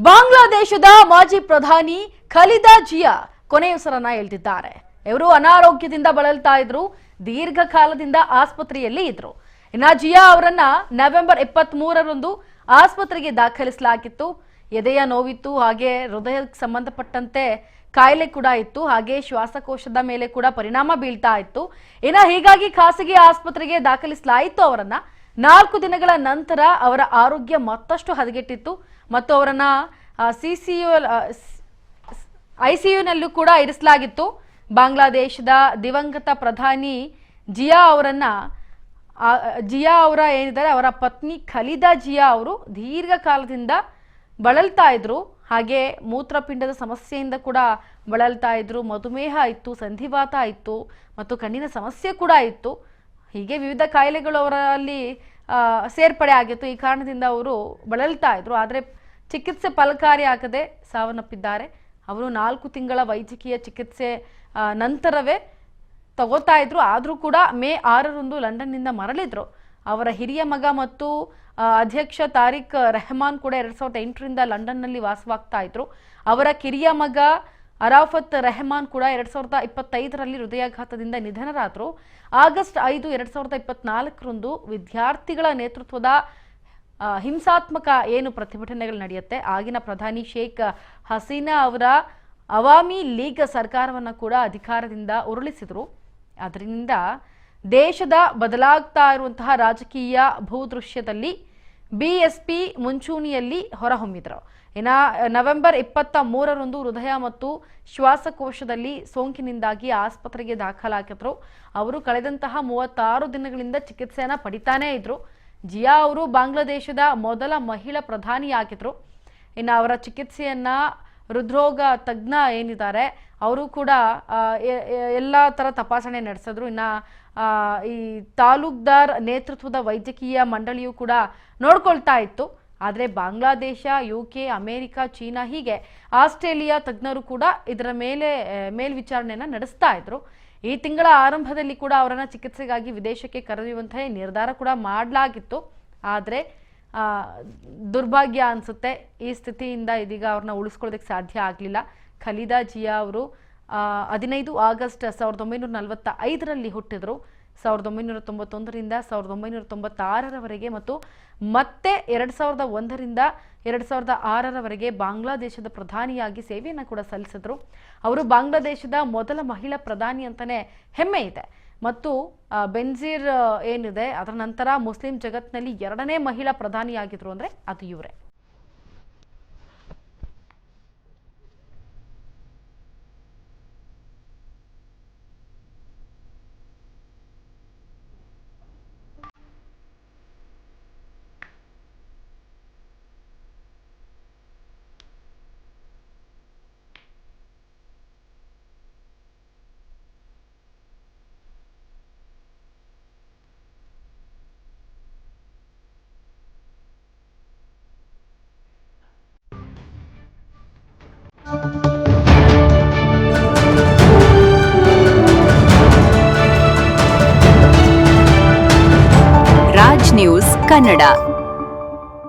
ಬಾಂಗ್ಲಾದೇಶದ ಮಾಜಿ ಪ್ರಧಾನಿ ಖಲೀದಾ ಜಿಯಾ ಕೊನೆಯುಸಿರನ್ನ ಎಳೆದಿದ್ದಾರೆ. ಇವರು ಅನಾರೋಗ್ಯದಿಂದ ಬಳಲ್ತಾ ಇದ್ರು, ದೀರ್ಘಕಾಲದಿಂದ ಆಸ್ಪತ್ರೆಯಲ್ಲಿ ಇದ್ರು. ಇನ್ನ ಜಿಯಾ ಅವರನ್ನ ನವೆಂಬರ್ 23ರಂದು ಆಸ್ಪತ್ರೆಗೆ ದಾಖಲಿಸಲಾಗಿತ್ತು. ಎದೆಯ ನೋವಿತ್ತು, ಹಾಗೆ ಹೃದಯಕ್ಕೆ ಸಂಬಂಧಪಟ್ಟಂತೆ ಕಾಯಿಲೆ ಕೂಡ ಇತ್ತು, ಹಾಗೆ ಶ್ವಾಸಕೋಶದ ಮೇಲೆ ಕೂಡ ಪರಿಣಾಮ ಬೀಳ್ತಾ ಇತ್ತು. ಇನ್ನ ಹೀಗಾಗಿ ಖಾಸಗಿ ಆಸ್ಪತ್ರೆಗೆ ದಾಖಲಿಸಲಾಯಿತು ಅವರನ್ನ. 4 ದಿನಗಳ ನಂತರ ಅವರ ಆರೋಗ್ಯ ಮತ್ತಷ್ಟು ಹದಗೆಟ್ಟಿತ್ತು ಮತ್ತು ಅವರನ್ನ ಐಸಿಯುನಲ್ಲೂ ಕೂಡ ಇರಿಸಲಾಗಿತ್ತು. ಬಾಂಗ್ಲಾದೇಶದ ದಿವಂಗತ ಪ್ರಧಾನಿ ಜಿಯಾ ಅವರ ಏನಿದ್ದಾರೆ ಅವರ ಪತ್ನಿ ಖಲೀದಾ ಜಿಯಾ ಅವರು ದೀರ್ಘಕಾಲದಿಂದ ಬಳಲ್ತಾ ಇದ್ರು, ಹಾಗೆ ಮೂತ್ರಪಿಂಡದ ಸಮಸ್ಯೆಯಿಂದ ಕೂಡ ಬಳಲ್ತಾ ಇದ್ರು. ಮಧುಮೇಹ ಇತ್ತು, ಸಂಧಿವಾತ ಇತ್ತು ಮತ್ತು ಕಣ್ಣಿನ ಸಮಸ್ಯೆ ಕೂಡ ಇತ್ತು. ಹೀಗೆ ವಿವಿಧ ಕಾಯಿಲೆಗಳು ಅವರಲ್ಲಿ ಸೇರ್ಪಡೆ ಆಗಿತ್ತು. ಈ ಕಾರಣದಿಂದ ಅವರು ಬಳಲ್ತಾ ಇದ್ರು. ಆದರೆ ಚಿಕಿತ್ಸೆ ಫಲಕಾರಿ ಆಗದೆ ಸಾವನ್ನಪ್ಪಿದ್ದಾರೆ. ಅವರು 4 ತಿಂಗಳ ವೈದ್ಯಕೀಯ ಚಿಕಿತ್ಸೆ ನಂತರವೇ ತಗೋತಾ ಇದ್ರು. ಆದರೂ ಕೂಡ ಮೇ 6ರಂದು ಲಂಡನ್ನಿಂದ ಮರಳಿದ್ರು. ಅವರ ಹಿರಿಯ ಮಗ ಮತ್ತು ಅಧ್ಯಕ್ಷ ತಾರಿಕ್ ರೆಹಮಾನ್ ಕೂಡ 2008ರಿಂದ ಲಂಡನ್ನಲ್ಲಿ ವಾಸವಾಗ್ತಾ ಇದ್ರು. ಅವರ ಕಿರಿಯ ಮಗ ಅರಾಫತ್ ರೆಹಮಾನ್ ಕೂಡ 2025ರಲ್ಲಿ ಹೃದಯಾಘಾತದಿಂದ ನಿಧನರಾದರು. ಆಗಸ್ಟ್ 5, 2024ರಂದು ವಿದ್ಯಾರ್ಥಿಗಳ ನೇತೃತ್ವದ ಹಿಂಸಾತ್ಮಕ ಏನು ಪ್ರತಿಭಟನೆಗಳು ನಡೆಯುತ್ತೆ, ಆಗಿನ ಪ್ರಧಾನಿ ಶೇಖ್ ಹಸೀನಾ ಅವರ ಅವಾಮಿ ಲೀಗ್ ಸರ್ಕಾರವನ್ನು ಕೂಡ ಅಧಿಕಾರದಿಂದ ಉರುಳಿಸಿದ್ರು. ಅದರಿಂದ ದೇಶದ ಬದಲಾಗ್ತಾ ಇರುವಂತಹ ರಾಜಕೀಯ ಭೂದೃಶ್ಯದಲ್ಲಿ ಬಿಎಸ್ಪಿ ಮುಂಚೂಣಿಯಲ್ಲಿ ಹೊರಹೊಮ್ಮಿದ್ರು. ಇನ್ನು ನವೆಂಬರ್ 23ರಂದು ಹೃದಯ ಮತ್ತು ಶ್ವಾಸಕೋಶದಲ್ಲಿ ಸೋಂಕಿನಿಂದಾಗಿ ಆಸ್ಪತ್ರೆಗೆ ದಾಖಲಾಗಿದ್ರು. ಅವರು ಕಳೆದಂತಹ 36 ದಿನಗಳಿಂದ ಚಿಕಿತ್ಸೆಯನ್ನ ಪಡಿತಾನೇ ಇದ್ರು. ಜಿಯಾ ಅವರು ಬಾಂಗ್ಲಾದೇಶದ ಮೊದಲ ಮಹಿಳಾ ಪ್ರಧಾನಿಯಾಗಿದ್ರು. ಇನ್ನು ಅವರ ಚಿಕಿತ್ಸೆಯನ್ನ ಹೃದ್ರೋಗ ತಜ್ಞ ಏನಿದ್ದಾರೆ ಅವರು ಕೂಡ ಎಲ್ಲ ಥರ ತಪಾಸಣೆ ನಡೆಸಿದ್ರು. ಇನ್ನು ಈ ತಾಲೂಕ್ದಾರ್ ನೇತೃತ್ವದ ವೈದ್ಯಕೀಯ ಮಂಡಳಿಯು ಕೂಡ ನೋಡ್ಕೊಳ್ತಾ ಇತ್ತು. ಆದರೆ ಬಾಂಗ್ಲಾದೇಶ, UK, ಅಮೆರಿಕ, ಚೀನಾ ಹೀಗೆ ಆಸ್ಟ್ರೇಲಿಯಾ ತಜ್ಞರು ಕೂಡ ಇದರ ಮೇಲ್ವಿಚಾರಣೆಯನ್ನು ನಡೆಸ್ತಾ ಇದ್ರು. ಈ ತಿಂಗಳ ಆರಂಭದಲ್ಲಿ ಕೂಡ ಅವರನ್ನು ಚಿಕಿತ್ಸೆಗಾಗಿ ವಿದೇಶಕ್ಕೆ ಕರೆದೊಯ್ಯುವಂತಹ ನಿರ್ಧಾರ ಕೂಡ ಮಾಡಲಾಗಿತ್ತು. ಆದರೆ ದುರ್ಭಾಗ್ಯ ಅನಿಸುತ್ತೆ, ಈ ಸ್ಥಿತಿಯಿಂದ ಇದೀಗ ಅವ್ರನ್ನ ಉಳಿಸ್ಕೊಳ್ಳೋದಕ್ಕೆ ಸಾಧ್ಯ ಆಗಲಿಲ್ಲ. ಖಲೀದಾ ಜಿಯಾ ಅವರು 15 ಆಗಸ್ಟ್ 1945ರಲ್ಲಿ ಹುಟ್ಟಿದ್ರು. 1991ರಿಂದ 1996ರವರೆಗೆ ಮತ್ತು ಮತ್ತೆ 2001ರಿಂದ 2006ರವರೆಗೆ ಬಾಂಗ್ಲಾದೇಶದ ಪ್ರಧಾನಿಯಾಗಿ ಸೇವೆಯನ್ನು ಕೂಡ ಸಲ್ಲಿಸಿದ್ರು. ಅವರು ಬಾಂಗ್ಲಾದೇಶದ ಮೊದಲ ಮಹಿಳಾ ಪ್ರಧಾನಿ ಅಂತಾನೆ ಹೆಮ್ಮೆ ಇದೆ. ಮತ್ತು ಬೆನ್ಜೀರ್ ಏನಿದೆ ಅದರ ನಂತರ ಮುಸ್ಲಿಂ ಜಗತ್ತಿನಲ್ಲಿ 2ನೇ ಮಹಿಳಾ ಪ್ರಧಾನಿಯಾಗಿದ್ರು ಅಂದ್ರೆ ಅದು ಇವರೇ. ರಾಜ್ ನ್ಯೂಸ್ ಕನ್ನಡ.